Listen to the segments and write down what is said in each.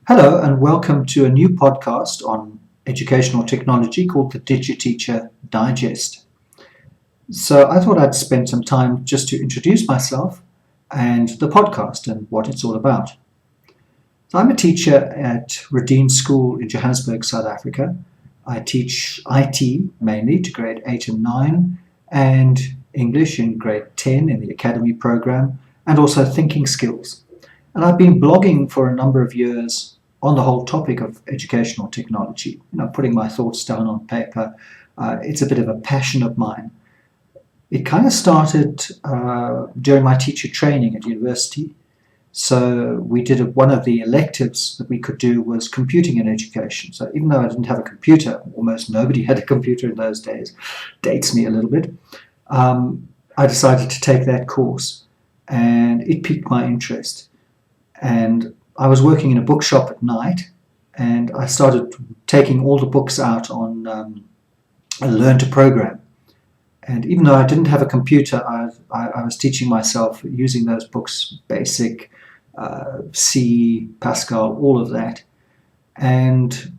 Hello and welcome to a new podcast on educational technology called the DigiTeacher Digest. So I thought I'd spend some time just to introduce myself and the podcast and what it's all about. So I'm a teacher at Radin School in Johannesburg, South Africa. I teach IT mainly to grade 8 and 9 and English in grade 10 in the academy program and also thinking skills. And I've been blogging for a number of years on the whole topic of educational technology, putting my thoughts down on paper. It's a bit of a passion of mine. It kind of started during my teacher training at university. So we did one of the electives that we could do was computing in education. So even though I didn't have a computer, almost nobody had a computer in those days, dates me a little bit, I decided to take that course and it piqued my interest. And I was working in a bookshop at night, and I started taking all the books out on Learn to Program. And even though I didn't have a computer, I was teaching myself using those books, Basic, C, Pascal, all of that. And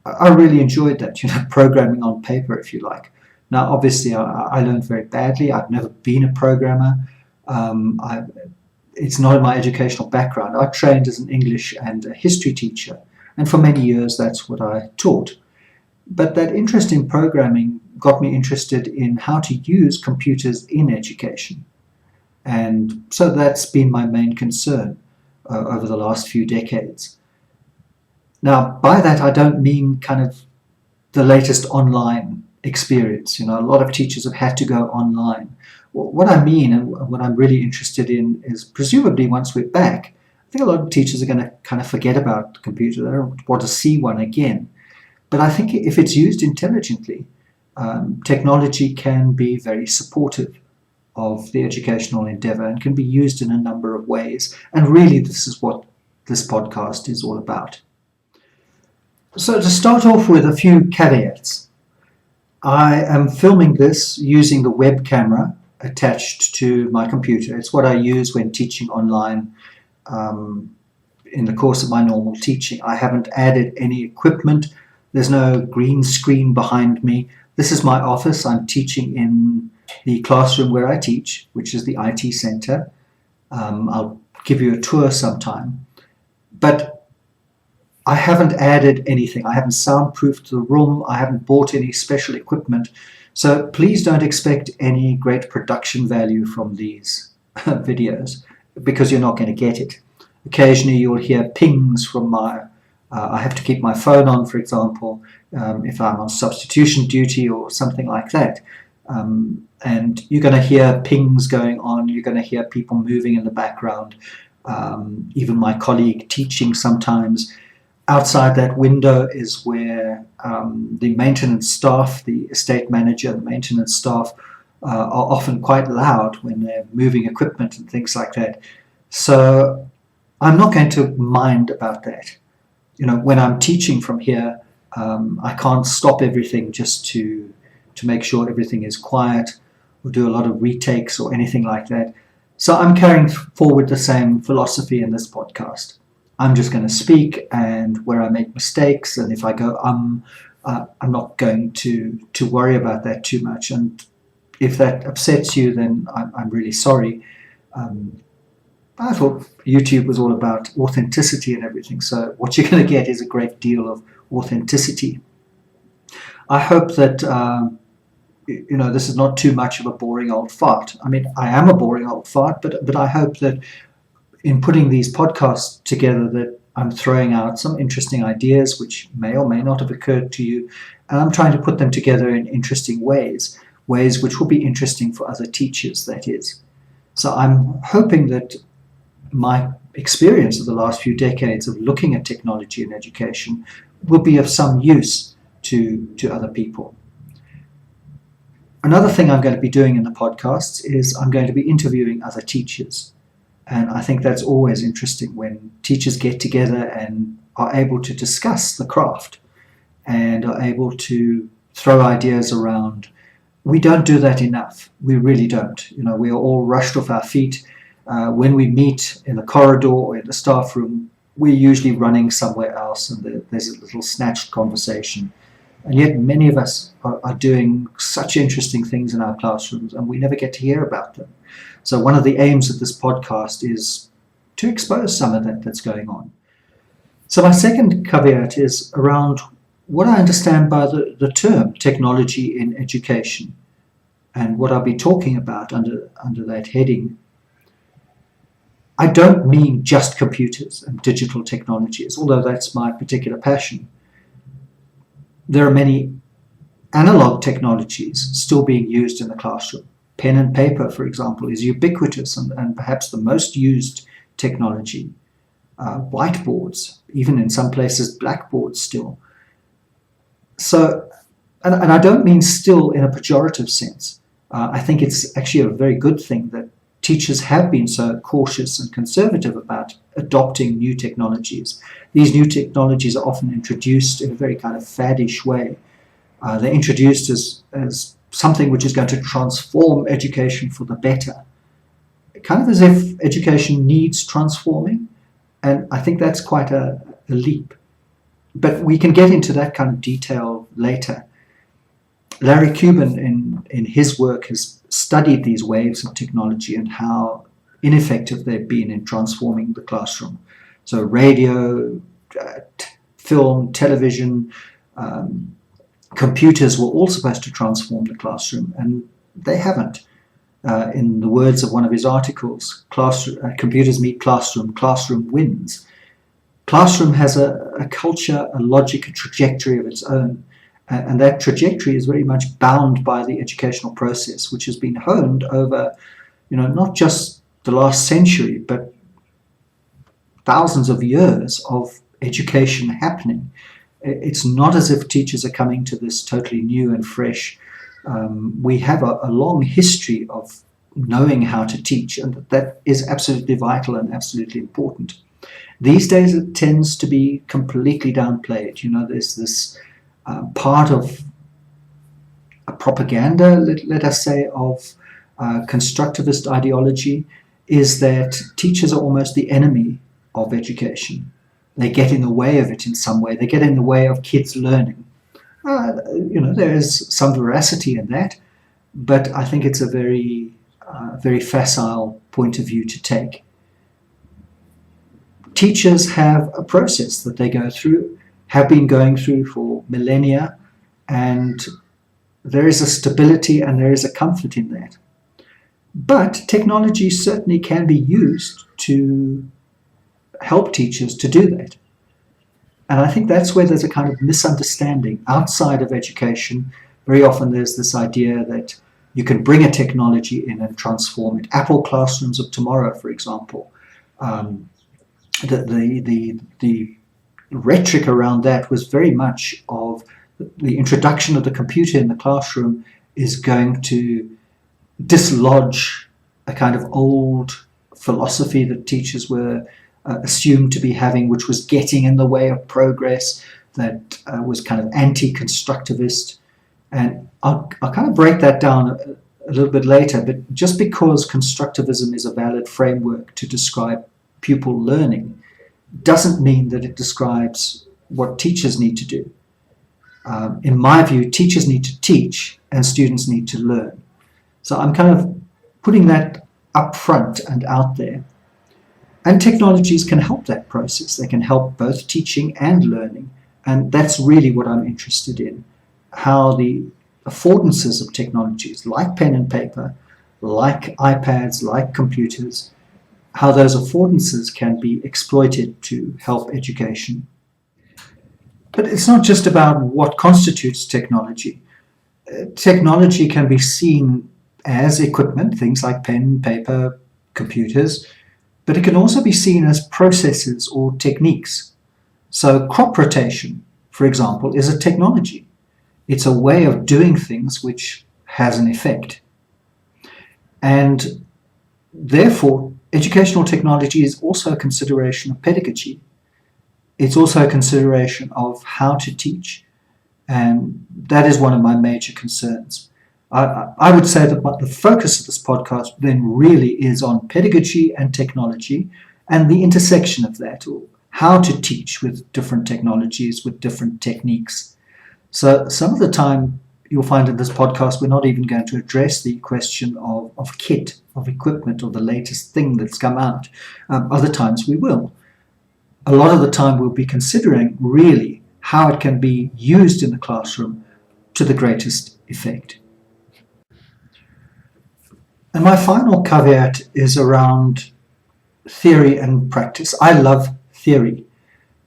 I really enjoyed that, programming on paper, if you like. Now, obviously, I learned very badly. I've never been a programmer. It's not in my educational background. I trained as an English and a history teacher, and for many years that's what I taught. But that interest in programming got me interested in how to use computers in education. And so that's been my main concern over the last few decades. Now, by that I don't mean kind of the latest online experience. A lot of teachers have had to go online. What I mean and what I'm really interested in is presumably once we're back, I think a lot of teachers are going to kind of forget about the computer. They don't want to see one again. But I think if it's used intelligently, technology can be very supportive of the educational endeavor and can be used in a number of ways. And really, this is what this podcast is all about. So to start off with a few caveats, I am filming this using the web camera attached to my computer. It's what I use when teaching online in the course of my normal teaching. I haven't added any equipment. There's no green screen behind me. This is my office. I'm teaching in the classroom where I teach, which is the IT center. I'll give you a tour sometime. But I haven't added anything. I haven't soundproofed the room. I haven't bought any special equipment. So please don't expect any great production value from these videos because you're not going to get it. Occasionally you'll hear pings from I have to keep my phone on, for example, if I'm on substitution duty or something like that. And you're going to hear pings going on. You're going to hear people moving in the background. Even my colleague teaching sometimes. Outside that window is where the maintenance staff, the estate manager, the maintenance staff are often quite loud when they're moving equipment and things like that. So I'm not going to mind about that. When I'm teaching from here, I can't stop everything just to make sure everything is quiet or do a lot of retakes or anything like that. So I'm carrying forward the same philosophy in this podcast. I'm just going to speak, and where I make mistakes, and if I go I'm not going to worry about that too much. And if that upsets you, then I'm really sorry. I thought YouTube was all about authenticity and everything, so what you're going to get is a great deal of authenticity. I hope that this is not too much of a boring old fart. I mean, I am a boring old fart, but I hope that in putting these podcasts together that I'm throwing out some interesting ideas which may or may not have occurred to you, and I'm trying to put them together in interesting ways which will be interesting for other teachers, that is. So I'm hoping that my experience of the last few decades of looking at technology in education will be of some use to other people. Another thing I'm going to be doing in the podcasts is I'm going to be interviewing other teachers. And I think that's always interesting when teachers get together and are able to discuss the craft and are able to throw ideas around. We don't do that enough. We really don't. We are all rushed off our feet. When we meet in the corridor or in the staff room, we're usually running somewhere else, and there's a little snatched conversation. And yet many of us are doing such interesting things in our classrooms, and we never get to hear about them. So one of the aims of this podcast is to expose some of that that's going on. So my second caveat is around what I understand by the term technology in education, and what I'll be talking about under that heading. I don't mean just computers and digital technologies, although that's my particular passion. There are many analog technologies still being used in the classroom. Pen and paper, for example, is ubiquitous and perhaps the most used technology. Whiteboards, even in some places blackboards still. So, and I don't mean still in a pejorative sense. I think it's actually a very good thing that teachers have been so cautious and conservative about adopting new technologies. These new technologies are often introduced in a very kind of faddish way. They're introduced as something which is going to transform education for the better. Kind of as if education needs transforming, and I think that's quite a leap. But we can get into that kind of detail later. Larry Cuban, in his work, has studied these waves of technology and how ineffective they've been in transforming the classroom. So radio, film, television, computers were all supposed to transform the classroom, and they haven't. In the words of one of his articles, computers meet classroom, classroom wins. Classroom has a culture, a logic, a trajectory of its own. And that trajectory is very much bound by the educational process, which has been honed over, not just the last century, but thousands of years of education happening. It's not as if teachers are coming to this totally new and fresh. We have a long history of knowing how to teach, and that is absolutely vital and absolutely important. These days it tends to be completely downplayed. There's this part of a propaganda, let us say, of constructivist ideology, is that teachers are almost the enemy of education. They get in the way of it in some way. They get in the way of kids learning. There is some veracity in that, but I think it's a very, very facile point of view to take. Teachers have a process that they go through, have been going through for millennia, and there is a stability and there is a comfort in that. But technology certainly can be used to help teachers to do that. And I think that's where there's a kind of misunderstanding outside of education. Very often there's this idea that you can bring a technology in and transform it. Apple classrooms of tomorrow, for example. The rhetoric around that was very much of the introduction of the computer in the classroom is going to dislodge a kind of old philosophy that teachers were assumed to be having, which was getting in the way of progress, that was kind of anti-constructivist. And I'll kind of break that down a little bit later, but just because constructivism is a valid framework to describe pupil learning doesn't mean that it describes what teachers need to do. In my view, teachers need to teach and students need to learn. So I'm kind of putting that up front and out there. And technologies can help that process. They can help both teaching and learning. And that's really what I'm interested in. How the affordances of technologies like pen and paper, like iPads, like computers, how those affordances can be exploited to help education. But it's not just about what constitutes technology. Technology can be seen as equipment, things like pen, paper, computers, but it can also be seen as processes or techniques. So crop rotation, for example, is a technology. It's a way of doing things which has an effect. And therefore, educational technology is also a consideration of pedagogy. It's also a consideration of how to teach. And that is one of my major concerns. I would say that the focus of this podcast then really is on pedagogy and technology and the intersection of that, or how to teach with different technologies, with different techniques. So some of the time you'll find in this podcast we're not even going to address the question of kit, of equipment, or the latest thing that's come out. Other times we will. A lot of the time we'll be considering really how it can be used in the classroom to the greatest effect. And my final caveat is around theory and practice. I love theory.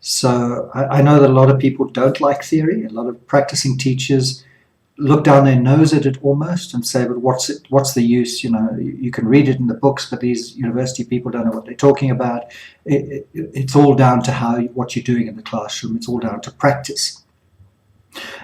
So I know that a lot of people don't like theory. A lot of practicing teachers look down their nose at it almost and say, but what's the use? You know, you can read it in the books, but these university people don't know what they're talking about. It's all down to what you're doing in the classroom. It's all down to practice.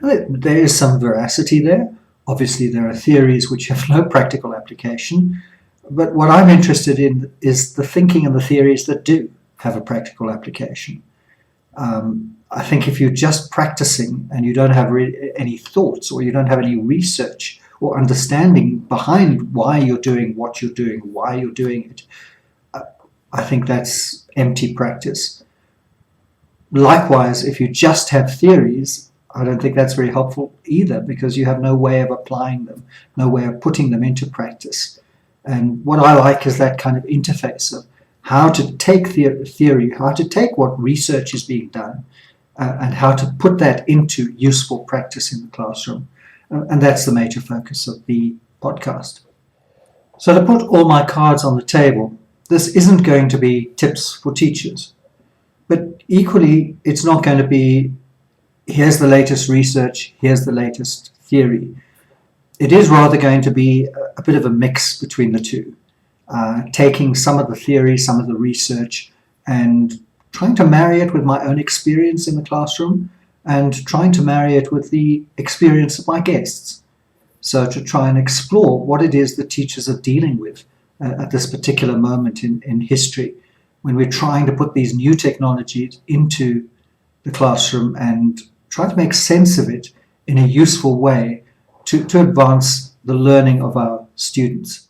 There is some veracity there. Obviously, there are theories which have no practical application. But what I'm interested in is the thinking and the theories that do have a practical application. I think if you're just practicing and you don't have any thoughts, or you don't have any research or understanding behind why you're doing what you're doing, why you're doing it, I think that's empty practice. Likewise, if you just have theories, I don't think that's very helpful either, because you have no way of applying them, no way of putting them into practice. And what I like is that kind of interface of how to take theory, how to take what research is being done, and how to put that into useful practice in the classroom. And that's the major focus of the podcast. So to put all my cards on the table, this isn't going to be tips for teachers. But equally, it's not going to be, here's the latest research, here's the latest theory. It is rather going to be a bit of a mix between the two. Taking some of the theory, some of the research, and trying to marry it with my own experience in the classroom, and trying to marry it with the experience of my guests. So to try and explore what it is that teachers are dealing with at this particular moment in history, when we're trying to put these new technologies into the classroom and try to make sense of it in a useful way to advance the learning of our students.